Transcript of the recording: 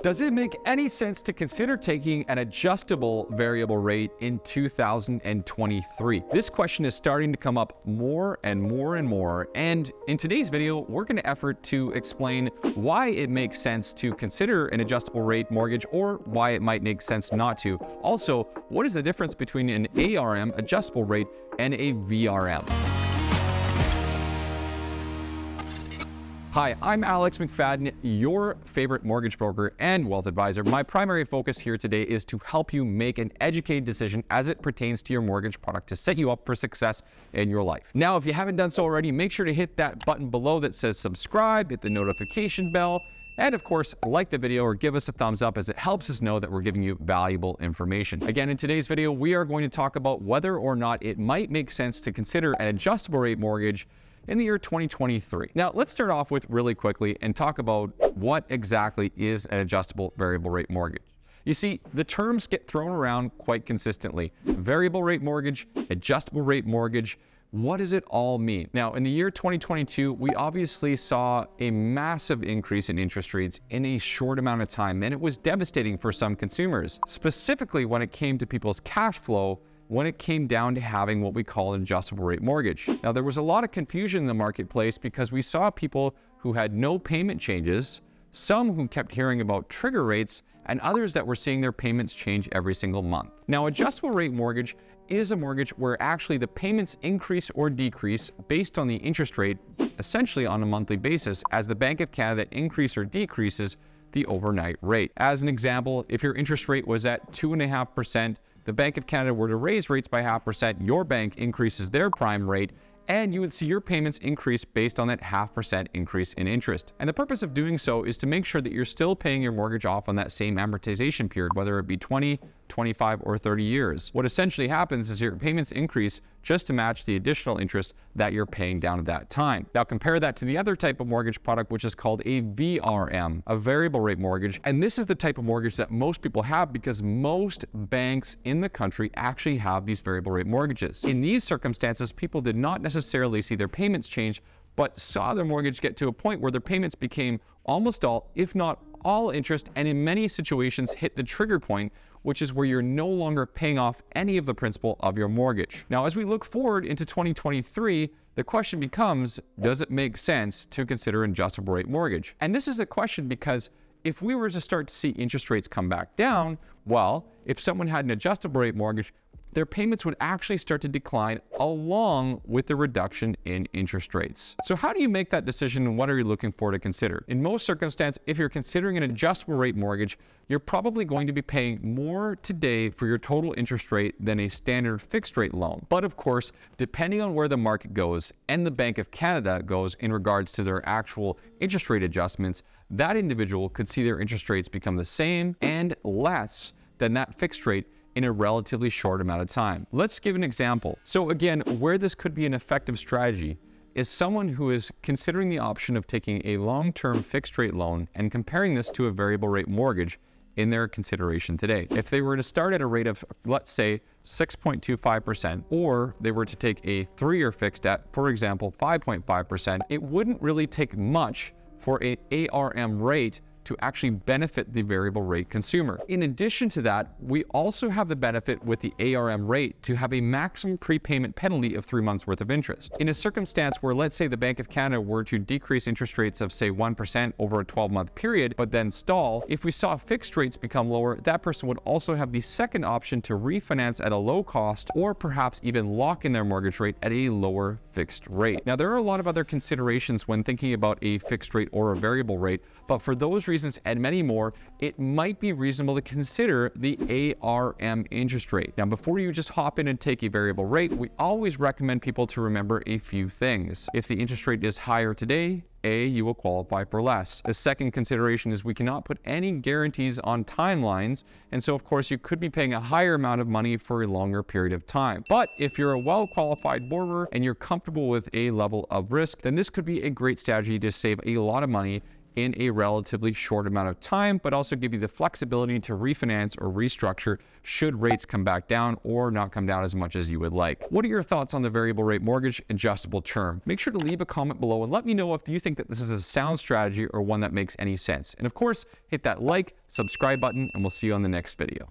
Does it make any sense to consider taking an adjustable variable rate in 2023? This question is starting to come up more and more and more, and in today's video, we're going to effort to explain why it makes sense to consider an adjustable rate mortgage or why it might make sense not to. Also, what is the difference between an ARM, adjustable rate, and a VRM? Hi, I'm Alex McFadden, your favorite mortgage broker and wealth advisor. My primary focus here today is to help you make an educated decision as it pertains to your mortgage product to set you up for success in your life. Now, if you haven't done so already, make sure to hit that button below that says subscribe, hit the notification bell, and of course, like the video or give us a thumbs up as it helps us know that we're giving you valuable information. Again, in today's video, we are going to talk about whether or not it might make sense to consider an adjustable rate mortgage in the year 2023. Now, let's start off with really quickly and talk about what exactly is an adjustable variable rate mortgage. You see, the terms get thrown around quite consistently. Variable rate mortgage, adjustable rate mortgage, what does it all mean? Now, in the year 2022, we obviously saw a massive increase in interest rates in a short amount of time, and it was devastating for some consumers, specifically when it came to people's cash flow when it came down to having what we call an adjustable rate mortgage. Now, there was a lot of confusion in the marketplace because we saw people who had no payment changes, some who kept hearing about trigger rates, and others that were seeing their payments change every single month. Now, adjustable rate mortgage is a mortgage where actually the payments increase or decrease based on the interest rate, essentially on a monthly basis, as the Bank of Canada increases or decreases the overnight rate. As an example, if your interest rate was at 2.5%, the Bank of Canada were to raise rates by 0.5%, your bank increases their prime rate, and you would see your payments increase based on that 0.5% increase in interest. And the purpose of doing so is to make sure that you're still paying your mortgage off on that same amortization period, whether it be 20, 25, or 30 years. What essentially happens is your payments increase just to match the additional interest that you're paying down at that time. Now compare that to the other type of mortgage product, which is called a VRM, a variable rate mortgage. And this is the type of mortgage that most people have because most banks in the country actually have these variable rate mortgages. In these circumstances, people did not necessarily see their payments change, but saw their mortgage get to a point where their payments became almost all, if not all interest, and in many situations hit the trigger point, which is where you're no longer paying off any of the principal of your mortgage. Now, as we look forward into 2023, the question becomes, does it make sense to consider an adjustable rate mortgage? And this is a question because if we were to start to see interest rates come back down, well, if someone had an adjustable rate mortgage, their payments would actually start to decline along with the reduction in interest rates. So how do you make that decision and what are you looking for to consider? In most circumstances, if you're considering an adjustable rate mortgage, you're probably going to be paying more today for your total interest rate than a standard fixed rate loan. But of course, depending on where the market goes and the Bank of Canada goes in regards to their actual interest rate adjustments, that individual could see their interest rates become the same and less than that fixed rate in a relatively short amount of time. Let's give an example. So again, where this could be an effective strategy is someone who is considering the option of taking a long-term fixed rate loan and comparing this to a variable rate mortgage in their consideration today. If they were to start at a rate of, let's say, 6.25%, or they were to take a 3-year fixed at, for example, 5.5%, it wouldn't really take much for an ARM rate to actually benefit the variable rate consumer. In addition to that, we also have the benefit with the ARM rate to have a maximum prepayment penalty of 3 months worth of interest. In a circumstance where, let's say, the Bank of Canada were to decrease interest rates of, say, 1% over a 12-month period, but then stall, if we saw fixed rates become lower, that person would also have the second option to refinance at a low cost or perhaps even lock in their mortgage rate at a lower fixed rate. Now, there are a lot of other considerations when thinking about a fixed rate or a variable rate, but for those reasons and many more, it might be reasonable to consider the ARM interest rate. Now, before you just hop in and take a variable rate, we always recommend people to remember a few things. If the interest rate is higher today, you will qualify for less. The second consideration is we cannot put any guarantees on timelines, and so of course you could be paying a higher amount of money for a longer period of time. But if you're a well-qualified borrower and you're comfortable with a level of risk, then this could be a great strategy to save a lot of money in a relatively short amount of time, but also give you the flexibility to refinance or restructure should rates come back down or not come down as much as you would like. What are your thoughts on the variable rate mortgage adjustable term? Make sure to leave a comment below and let me know if you think that this is a sound strategy or one that makes any sense. And of course, hit that like, subscribe button, and we'll see you on the next video.